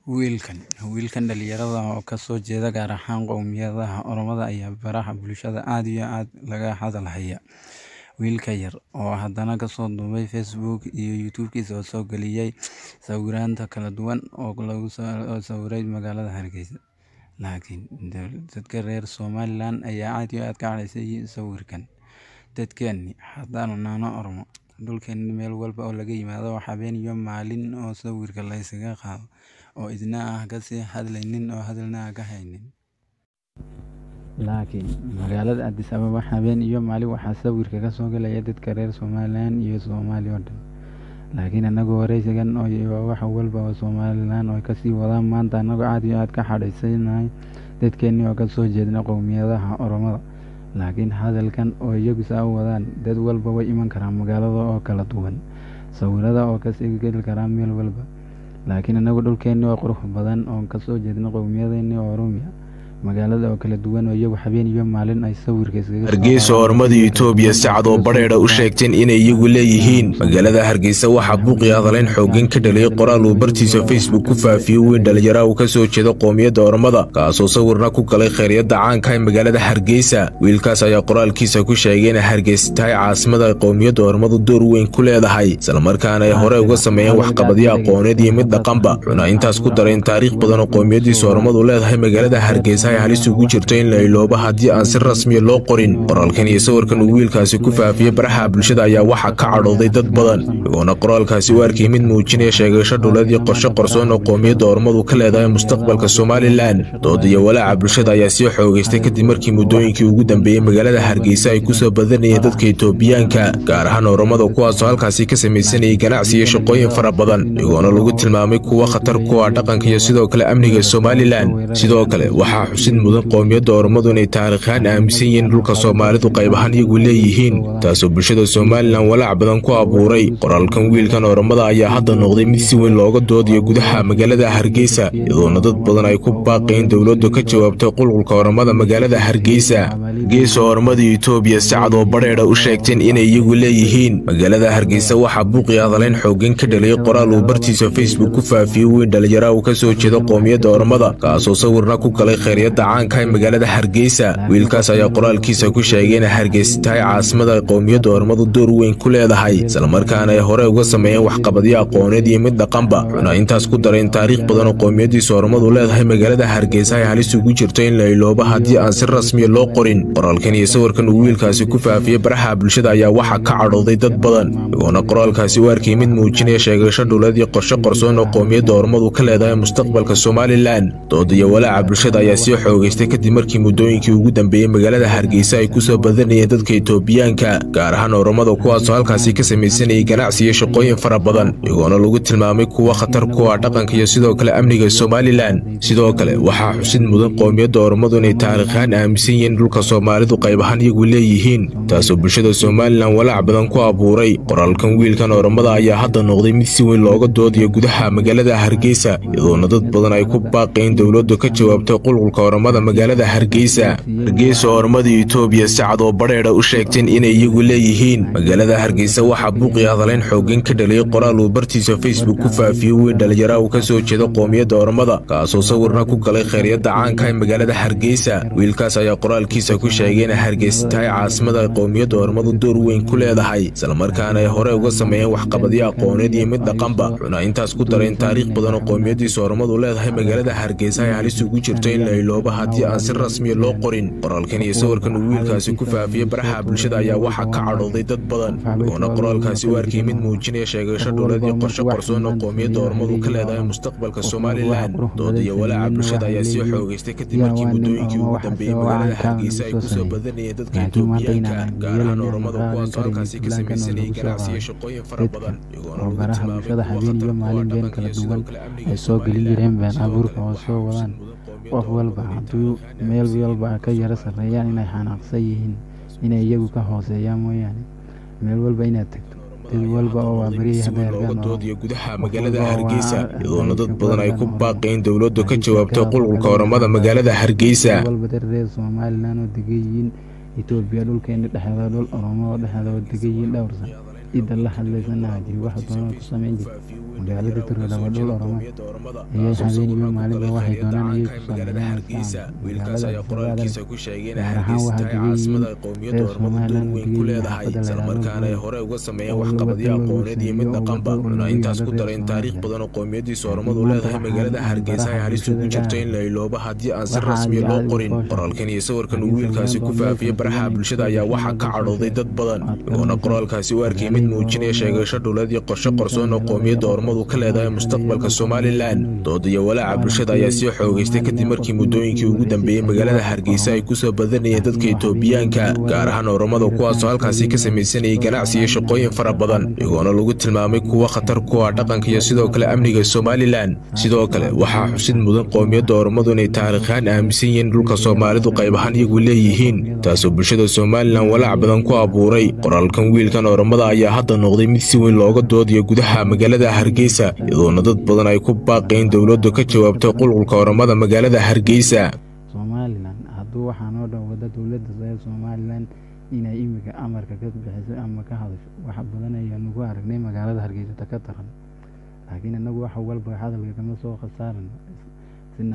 wiilkan dhalinyarada oo ka soo jeeda gaar ahaan qowmiyadaha Oromada ayaa baraha bulshada aad iyo aad laga hadalhaya. Wiilka yar oo haddana ka soo duubay Facebook iyo YouTube-kiisa oo soo geliyay sawiranta kala duwan oo lagu sawiray magaalada Hargeysa. Laakiin dadka reer Somaliland ayaa aad iyo aad ka cadhaysay sawirkan. Dadkeenni haddana naano Oromo dhulkeenni meel walba oo laga yimaado habeen iyo maalin oo sawirka la isaga qaado oo idina ah ka sii hadlaynin oo hadalna ka haynin. Laakiin magaalada Addis Ababa habeen iyo maalin waxaa sawirka ka soo galaya dadka reer Somaliland iyo Soomaaliya oo dhan. Laakiin anagoo wareysigan oo wax walba oo Somaliland oo ka sii wadaan maanta anagoo aad iyo aad ka xadhaysanahay dadkeenni oo ka soo jeedna qowmiyadaha Oromada. Laakiin hadalkan oo iyagu saa wadaan dad walba way iman karaan magaalada oo kala duwan sawirada oo ka sii gali karaan meel walba. Laakiin anagu dhulkeenni oo qurux badan oo ka soo jeedna qowmiyadeenni Oromia magaalada oo kala duwan oo iyagu habeen iyo maalin ay sawirka iskaga Hargeysa Oromada Itoobiya sacad oo badheedha u sheegteen inay iyagu leeyihiin magaalada Hargeysa waxa buuqi hadalayn xooggan ka dhalay qoraal uu bartiisa Facebook ku faafiyay weyn dhalinyaro oo ka soo jeeda qowmiyadda Oromada kaasoo sawirna ku galay khayraadda caanka ee magaalada Hargeysa. Wiilkaas ayaa qoraalkiisa ku sheegay in Hargeysa tahay caasimada qowmiyadda Oromada door weyn ku leedahay isla markaana ay hore uga sameeyeen waxqabadyo aqooneed iyo mid dhaqanba. Wuxuuna intaas ku daray in taariikh badan oo qowmiyaddiisa Oromadu leedahay magaalada Hargeysa halis ugu jirto in la iloobo haddii aan si rasmi loo qorin. Qoraalkan iyo sawirkan uu wiilkaasi ku faafiyay baraha bulshada ayaa waxa ka cadhooday dad badan iyagoona qoraalkaasi u arkay mid muujinaya sheegasho dhuleed iyo qorshe qarsoon oo qowmiyadda Oromadu ka leedahay mustaqbalka Somaliland. Dood iyo walaaca bulshada ayaa sii xoogaystay kadib markii muddooyinkii ugu dambeeyay magaalada Hargeysa ay ku soo badanayeen dadka Itoobiyaanka gaar ahaan Oromada kuwaasoo halkaasi ka samaysanayay ganacsi iyo shaqooyin fara badan iyagoona lagu tilmaamay kuwa khatar ku ah dhaqanka iyo sidoo kale amniga Somaliland. Sidoo kale waxaa xusid mudan qowmiyadda Oromadu inay taariikhaan aaminsan yihiin dhulka Soomaalidu qayb ahaan iyagu leeyihiin taasoo bulshada Somaliland walaac badan ku abuuray. Qoraalkan wiilkan Oromada ayaa hadda noqday mid si weyn looga doodayo gudaha magaalada Hargeysa iyadoona dad badan ay ku baaqeen dawladdu ka jawaabtay qulqulka Oromada magaalada Hargeysa. Geeso Oromada Itoobiya sacad oo badheedha u sheegteen inay iyagu leeyihiin magaalada Hargeysa waxa buuqi hadalayn xooggan ka dhalay qoraal uu bartiisa Facebook ku faafiyay weyn dhalinyaro oo ka soo jeeda qowmiyadda Oromada kaasoo sawirna ku galay khayraadda caanka ee magaalada Hargeysa. Wiilkaas ayaa qoraalkiisa ku sheegay in Hargeysa tahay caasimada qowmiyadda Oromadu door weyn ku leedahay isla markaana ay hore uga sameeyeen waxqabadyo aqooneed iyo mid dhaqanba. Wuxuuna intaas ku daray in taariikh badan oo qowmiyaddiisa Oromadu leedahay magaalada Hargeysa ay halis ugu jirto in la iloobo haddii aan si rasmi loo qorin. Qoraalkan iyo sawirkan uu wiilkaasi ku faafiyay baraha bulshada ayaa waxa ka cadhooday dad badan iyagoona qoraalkaasi u arkay mid muujinaya sheegasho dhuleed iyo qorshe qarsoon oo qowmiyadda Oromadu ka leedahay mustaqbalka Somaliland. Dood iyo walaaca bulshada ayaa sii xoogaystay kadib markii muddooyinkii ugu dambeeyay magaalada Hargeysa ay ku soo badanayeen dadka Itoobiyaanka gaar ahaan Oromada kuwaasoo halkaasi ka samaysanayay ganacsi iyo shaqooyin fara badan iyagoona lagu tilmaamay kuwa khatar ku ah dhaqanka iyo sidoo kale amniga Somaliland. Sidoo kale waxaa xusid mudan qowmiyadda Oromadu inay taariikhaan aaminsan yihiin dhulka Soomaalidu qayb ahaan iyagu leeyihiin taasoo bulshada Somaliland walaac badan ku abuuray. Qoraalkan wiilkan Oromada ayaa hadda noqday mid si weyn looga doodayo gudaha magaalada Hargeysa iyadoona dad badan ay ku baaqeen dawladdu ka jawaabtay qulqulka Oromada magaalada Hargeysa. Hargeysa Oromada Itoobiya sacad oo badheedha u sheegteen inay iyagu leeyihiin magaalada Hargeysa waxa buuqi hadalayn xooggan ka dhalay qoraal uu bartiisa Facebook ku faafiyay weyn dhalinyaro oo ka soo jeeda qowmiyadda Oromada kaasoo sawirna ku galay khayraadda caanka ee magaalada Hargeysa. Wiilkaas ayaa qoraalkiisa ku sheegay in Hargeysa tahay caasimada qowmiyadda Oromadu door weyn ku leedahay isla markaana ay hore uga sameeyeen waxqabadyo aqooneed iyo mid dhaqanba. Wuxuuna intaas ku daray in taariikh badan oo qowmiyaddiisa Oromadu leedahay magaalada Hargeysa ay halis ugu jirto in la iloobo haddii aan si rasmi loo qorin. Qoraalkan iyo sawirkan uu wiilkaasi ku faafiyay baraha bulshada ayaa waxa ka cadhooday dad badan iyagoona qoraalkaasi u arkay mid muujinaya sheegasho dhuleed iyo qorshe qarsoon oo qowmiyadda Oromadu ka leedahay mustaqbalka Somaliland. Dood iyo walaaca bulshada ayaa sii xoogaystay kadib markii muddooyinkii ugu dambeeyay magaalada Hargeysa ay ku soo badanayeen dadka Itoobiyaanka gaar ahaan Oromada kuwaasoo halkaasi ka samaysanayay ganacsi iyo shaqooyin fara badan iyagoona lagu baraha bulshada habeen iyo maalin been kala duwan ay soo gelin jireen been abuurka oo soo wadaan qof walba hadduu meel walba ka yara sarreeyaan inay xanaaqsan yihiin inay iyagu ka hooseeyaan mooyaane meel walba inaad tagto dad walba oo waa bariya doodiyo gudaha magaalada Hargeysa iyadoona dad badan ay ku baaqeen dawladdu ka jawaabtay qulqulka Oromada magaalada Hargeysa. walba reer Somaliland oo degayiin Itoobiya dhulkeena dhexda dhul Oromo dhexda oo degayiin dhowr sano cidda la hadlaysana haddii wax doonaan ku samayn jira magaalada Turkana dhul Oromo ayay habeenimo maalinba waxay doonaan ayay ku sameeyaan wiilkaas ayaa qoraalkiisa ku sheegay in Hargeysa tahay caasimada qowmiyadda Oromada weyn ku leedahay islamarkaana ay hore uga sameeyeen waxqabadyo aqooneed iyo mid dhaqanba wuxuuna intaas ku daray in taariikh badan oo qowmiyadiisa Oromadu leedahay magaalada Hargeysa ay halis ugu jirto in la iloobo haddii aan si rasmi loo qorin qoraalkan iyo sawirkan uu wiilkaasi ku faafiyay baraha bulshada ayaa waxaa ka cadhooday dad badan iyagoona qoraalkaasi u arkay mid muujinaya sheegasho dhuleed iyo qorshe qarsoon oo qowmiyadda Oromadu ka leedahay mustaqbalka Somaliland dood iyo walaaca bulshada ayaa sii xoogaystay kadib markii muddooyinkii ugu dambeeyay magaalada Hargeysa ay ku soo badanayeen dadka Itoobiyaanka gaar ahaan Oromada kuwaasoo halkaasi ka samaysanayay ganacsi iyo shaqooyin fara badan iyagoona lagu tilmaamay kuwa khatar ku ah dhaqanka iyo sidoo kale amniga Somaliland sidoo kale waxaa xusid mudan qowmiyadda Oromadu inay taariikhaan aaminsan yihiin dhulka Soomaalidu qayb ahaan iyagu leeyihiin taasoo bulshada Somaliland walaac badan ku abuuray qoraalkan wiilkan Oromada ayaa hadda noqday mid si weyn looga doodayo gudaha magaalada Hargeysa iyadoona dad badan ay ku baaqeen dawladdu ka jawaabtay qulqulka Oromada magaalada Hargeysa Somaliland hadduu waxaan oo dhan wada dawladda Somaliland inay imika amarka ka bixiso ama ka hadasho wax badan ayaan ugu aragnay magaalada Hargeysa ka taran laakiin anagu wax walba hadalka kama soo khasaaran